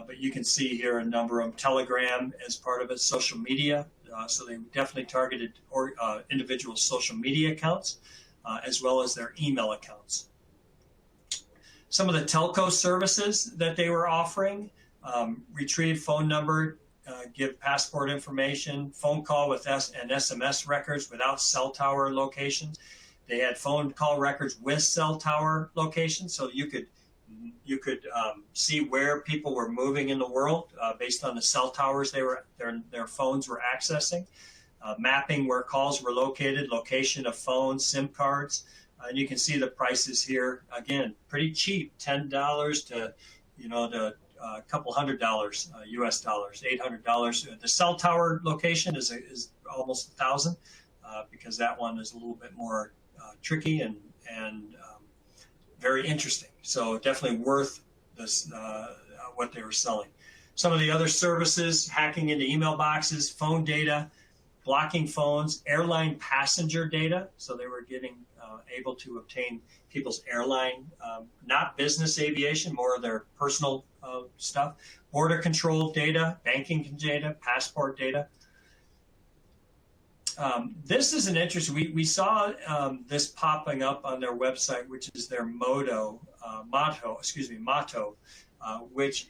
But you can see here a number of them. Telegram as part of it, social media. So they definitely targeted individual social media accounts, as well as their email accounts. Some of the telco services that they were offering, retrieve phone number, give passport information, phone call with and SMS records without cell tower locations. They had phone call records with cell tower locations, so you could see where people were moving in the world based on the cell towers their phones were accessing. Mapping where calls were located, location of phones, SIM cards, and you can see the prices here. Again, pretty cheap, $10 to a couple $100 US dollars, $800. The cell tower location is almost 1,000 because that one is a little bit more tricky and very interesting. So definitely worth this what they were selling. Some of the other services: hacking into email boxes, phone data, blocking phones, airline passenger data. So they were getting able to obtain people's airline, not business aviation, more of their personal stuff, border control data, banking data, passport data. This is an interest. We saw this popping up on their website, which is their motto, which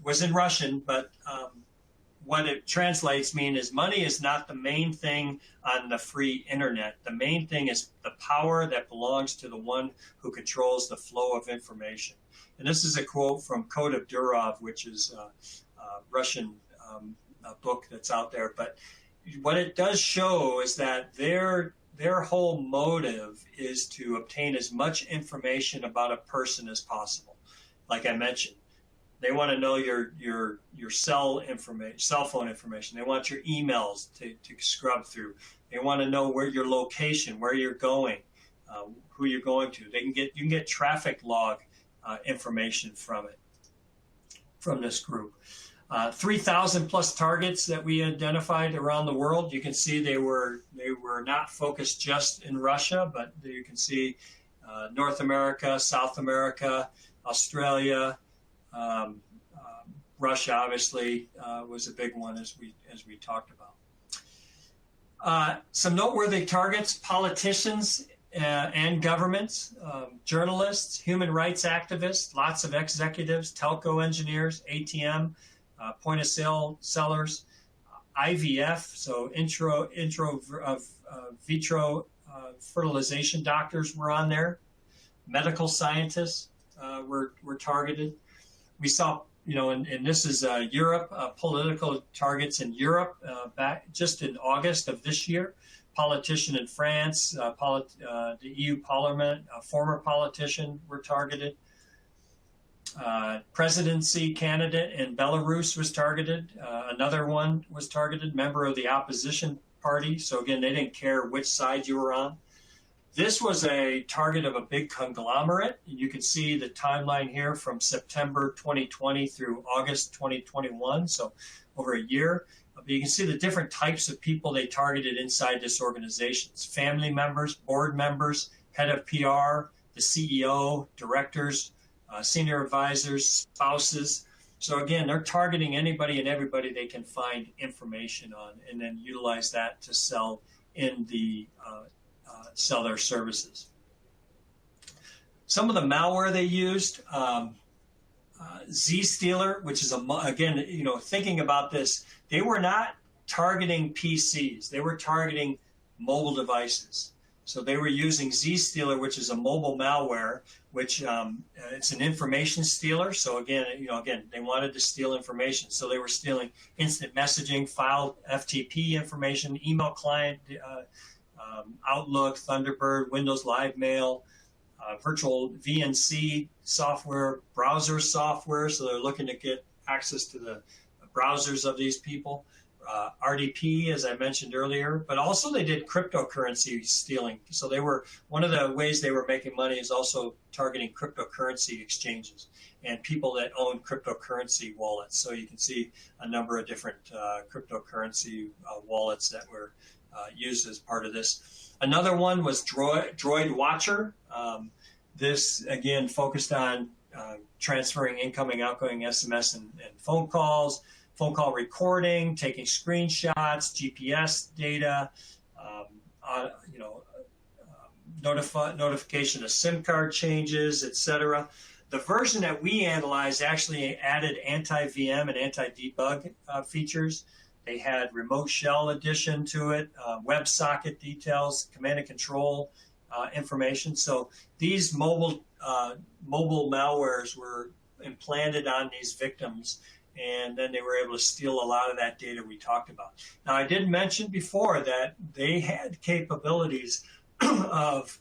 was in Russian, but what it translates mean is money is not the main thing on the free internet. The main thing is the power that belongs to the one who controls the flow of information. And this is a quote from Code of Durov, which is a Russian book that's out there. But what it does show is that their whole motive is to obtain as much information about a person as possible. Like I mentioned, they want to know your cell phone information. They want your emails to scrub through. They want to know where your location, where you're going, who you're going to. You can get traffic log information from this group. 3,000 plus targets that we identified around the world. You can see they were not focused just in Russia, but you can see North America, South America, Australia. Russia obviously was a big one, as we talked about. Some noteworthy targets: politicians and governments, journalists, human rights activists, lots of executives, telco engineers, ATM, point of sale sellers, IVF, so vitro fertilization doctors were on there, medical scientists were targeted. We saw, and this is Europe, political targets in Europe back just in August of this year. Politician in France, the EU Parliament, a former politician were targeted. Presidency candidate in Belarus was targeted. Another one was targeted, member of the opposition party. So again, they didn't care which side you were on. This was a target of a big conglomerate. You can see the timeline here from September 2020 through August 2021, so over a year. But you can see the different types of people they targeted inside this organization. Family members, board members, head of PR, the CEO, directors, senior advisors, spouses. So again, they're targeting anybody and everybody they can find information on, and then utilize that to sell sell their services. Some of the malware they used, Zstealer, which is again, thinking about this, they were not targeting PCs. They were targeting mobile devices. So they were using Zstealer, which is a mobile malware, which it's an information stealer. So again, they wanted to steal information. So they were stealing instant messaging, file FTP information, email client, Outlook, Thunderbird, Windows Live Mail, virtual VNC software, browser software. So they're looking to get access to the browsers of these people. RDP, as I mentioned earlier, but also they did cryptocurrency stealing. So one of the ways they were making money is also targeting cryptocurrency exchanges and people that own cryptocurrency wallets. So you can see a number of different cryptocurrency wallets that were used as part of this. Another one was Droid Watcher. This again focused on transferring incoming, outgoing SMS and phone calls, phone call recording, taking screenshots, GPS data, notification of SIM card changes, etc. The version that we analyzed actually added anti-VM and anti-debug features. They had remote shell addition to it, WebSocket details, command and control information. So these mobile malwares were implanted on these victims, and then they were able to steal a lot of that data we talked about. Now, I did mention before that they had capabilities of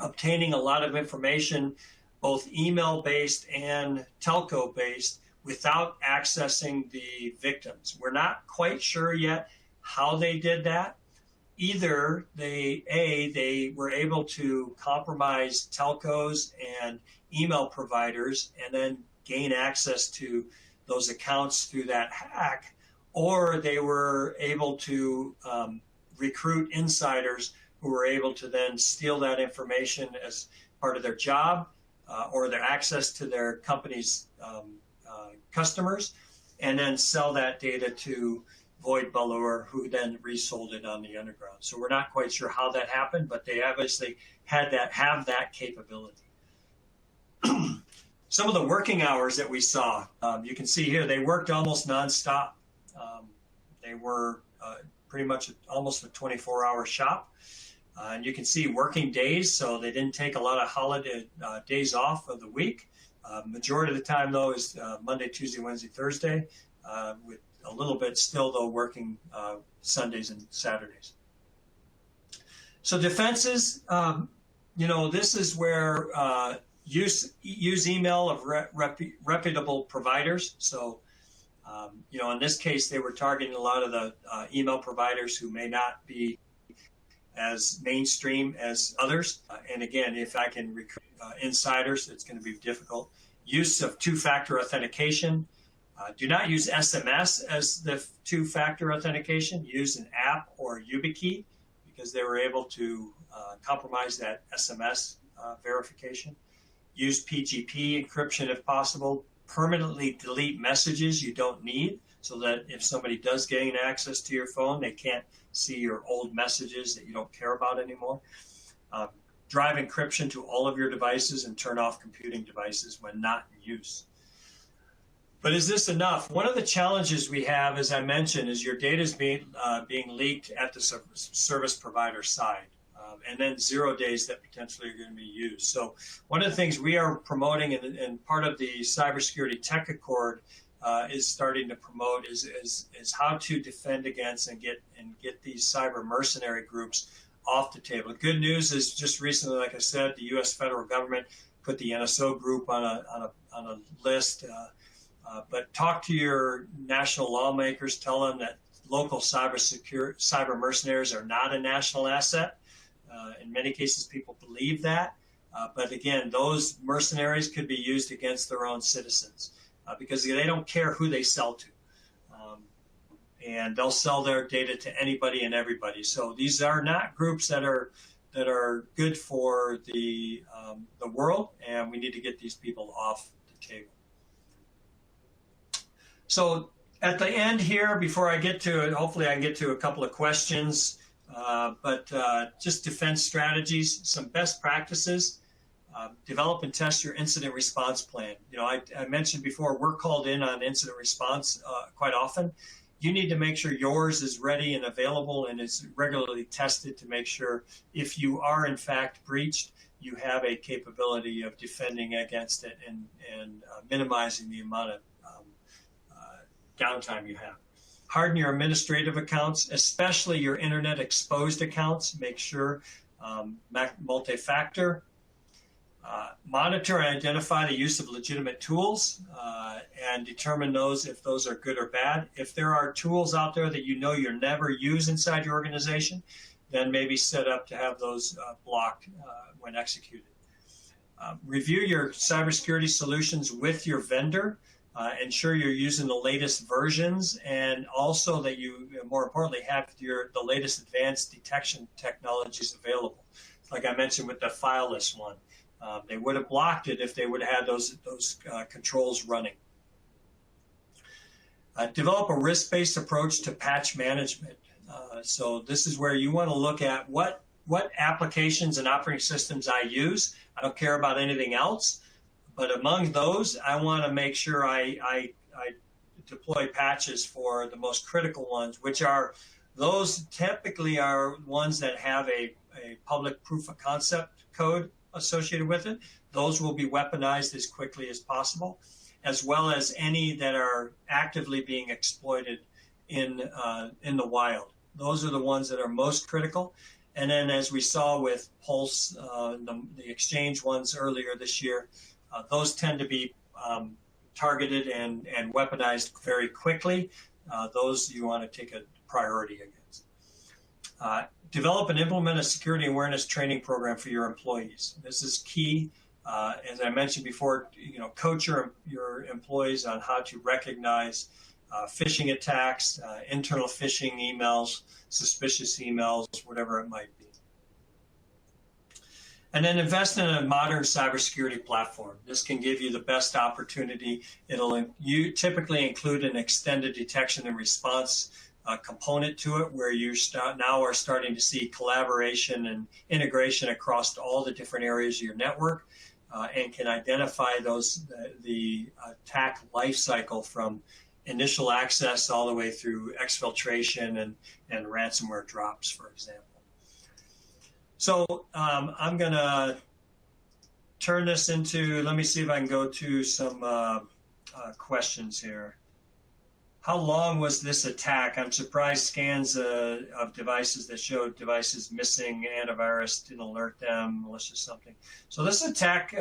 obtaining a lot of information, both email-based and telco-based, without accessing the victims. We're not quite sure yet how they did that. Either they were able to compromise telcos and email providers and then gain access to those accounts through that hack, or they were able to recruit insiders who were able to then steal that information as part of their job or their access to their company's customers, and then sell that data to Void Ballure, who then resold it on the underground. So we're not quite sure how that happened, but they obviously have that capability. Some of the working hours that we saw, you can see here, they worked almost nonstop. They were pretty much almost a 24-hour shop. And you can see working days, so they didn't take a lot of holiday days off of the week. Majority of the time, though, is Monday, Tuesday, Wednesday, Thursday, with a little bit still, though, working Sundays and Saturdays. So defenses, this is where use email of reputable providers. So, in this case, they were targeting a lot of the email providers who may not be as mainstream as others. And again, if I can recruit insiders, it's going to be difficult. Use of two-factor authentication. Do not use SMS as the two-factor authentication. Use an app or YubiKey, because they were able to compromise that SMS verification. Use PGP encryption if possible. Permanently delete messages you don't need, so that if somebody does gain access to your phone, they can't see your old messages that you don't care about anymore. Drive encryption to all of your devices and turn off computing devices when not in use. But is this enough? One of the challenges we have, as I mentioned, is your data is being leaked at the service provider side, and then 0 days that potentially are going to be used. So one of the things we are promoting, and part of the Cybersecurity Tech Accord is starting to promote, is how to defend against and get these cyber mercenary groups off the table. The good news is, just recently, like I said, the U.S. federal government put the NSO group on a list. But talk to your national lawmakers, tell them that local cyber mercenaries are not a national asset. In many cases, people believe that. But again, those mercenaries could be used against their own citizens because they don't care who they sell to. And they'll sell their data to anybody and everybody. So these are not groups that are good for the world, and we need to get these people off the table. So at the end here, before I get to it, hopefully I can get to a couple of questions, but just defense strategies, some best practices. Develop and test your incident response plan. I mentioned before, we're called in on incident response quite often. You need to make sure yours is ready and available and is regularly tested to make sure if you are in fact breached, you have a capability of defending against it and minimizing the amount of downtime you have. Harden your administrative accounts, especially your internet exposed accounts. Make sure multi-factor. Monitor and identify the use of legitimate tools and determine if those are good or bad. If there are tools out there that you'll never use inside your organization, then maybe set up to have those blocked when executed. Review your cybersecurity solutions with your vendor. Ensure you're using the latest versions, and also that you, more importantly, have the latest advanced detection technologies available. Like I mentioned with the fileless one. They would have blocked it if they would have had those controls running. Develop a risk-based approach to patch management. So this is where you want to look at what applications and operating systems I use. I don't care about anything else. But among those, I want to make sure I deploy patches for the most critical ones, which are those typically are ones that have a public proof of concept code associated with it. Those will be weaponized as quickly as possible, as well as any that are actively being exploited in the wild. Those are the ones that are most critical. And then, as we saw with Pulse, the exchange ones earlier this year, those tend to be targeted and weaponized very quickly. Those you want to take a priority against. Develop and implement a security awareness training program for your employees. This is key. As I mentioned before, coach your employees on how to recognize phishing attacks, internal phishing emails, suspicious emails, whatever it might be. And then invest in a modern cybersecurity platform. This can give you the best opportunity. It'll typically include an extended detection and response component to it, where you now are starting to see collaboration and integration across all the different areas of your network, and can identify the attack life cycle from initial access all the way through exfiltration and ransomware drops, for example. So I'm going to turn this into, let me see if I can go to some questions here. How long was this attack? I'm surprised scans of devices that showed devices missing, antivirus didn't alert them, malicious something. So this attack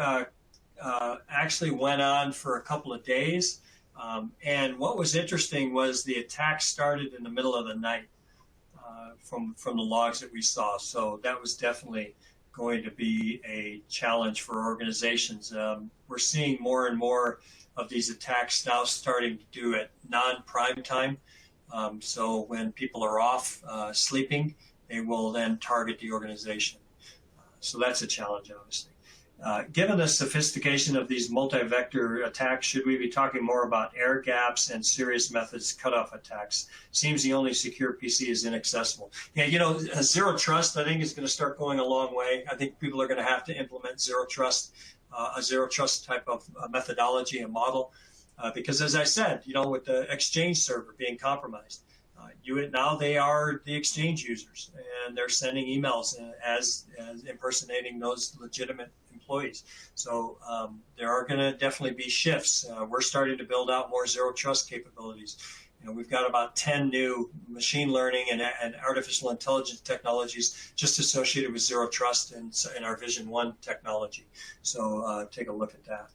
actually went on for a couple of days. And what was interesting was the attack started in the middle of the night from the logs that we saw. So that was definitely going to be a challenge for organizations. We're seeing more and more of these attacks now starting to do at non-prime time. So when people are off sleeping, they will then target the organization. So that's a challenge, obviously. Given the sophistication of these multi-vector attacks, should we be talking more about air gaps and serious methods cutoff attacks? Seems the only secure PC is inaccessible. Yeah, you know, zero trust, I think, is going to start going a long way. I think people are going to have to implement zero trust, a zero trust type of methodology and model, because as I said, you know, with the Exchange server being compromised, now they are the Exchange users, and they're sending emails as impersonating those legitimate employees. So there are going to definitely be shifts. We're starting to build out more zero trust capabilities. You know, we've got about 10 new machine learning and artificial intelligence technologies just associated with zero trust in our Vision 1 technology. So take a look at that.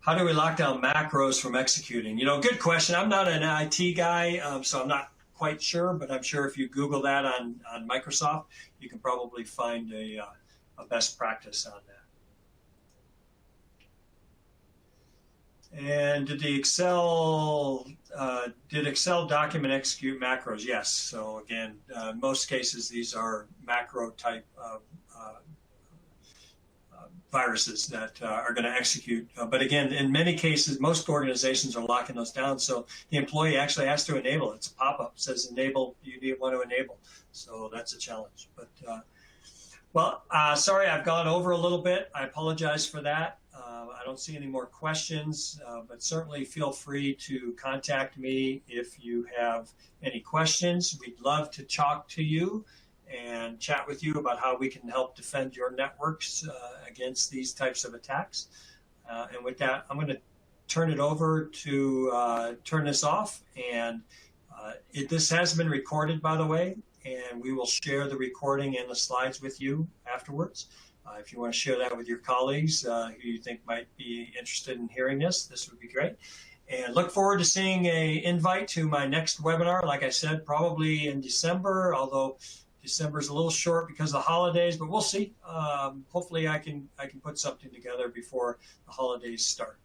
How do we lock down macros from executing? You know, good question. I'm not an IT guy, so I'm not quite sure, but I'm sure if you Google that on Microsoft, you can probably find a best practice on that. And did Excel document execute macros? Yes. So again, in most cases, these are macro type viruses that are going to execute. But again, in many cases, most organizations are locking those down. So the employee actually has to enable it. It's a pop-up, says enable, you want to enable. So that's a challenge. But well, sorry, I've gone over a little bit. I apologize for that. I don't see any more questions, but certainly feel free to contact me if you have any questions. We'd love to talk to you and chat with you about how we can help defend your networks against these types of attacks. And with that, I'm going to turn it over to turn this off. And this has been recorded, by the way, and we will share the recording and the slides with you afterwards. If you want to share that with your colleagues who you think might be interested in hearing this would be great. And look forward to seeing an invite to my next webinar. Like I said, probably in December, although December is a little short because of the holidays, but we'll see. Hopefully I can put something together before the holidays start.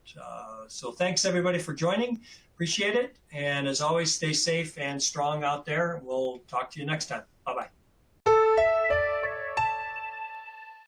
So thanks everybody for joining. Appreciate it. And as always, stay safe and strong out there. We'll talk to you next time. Bye-bye.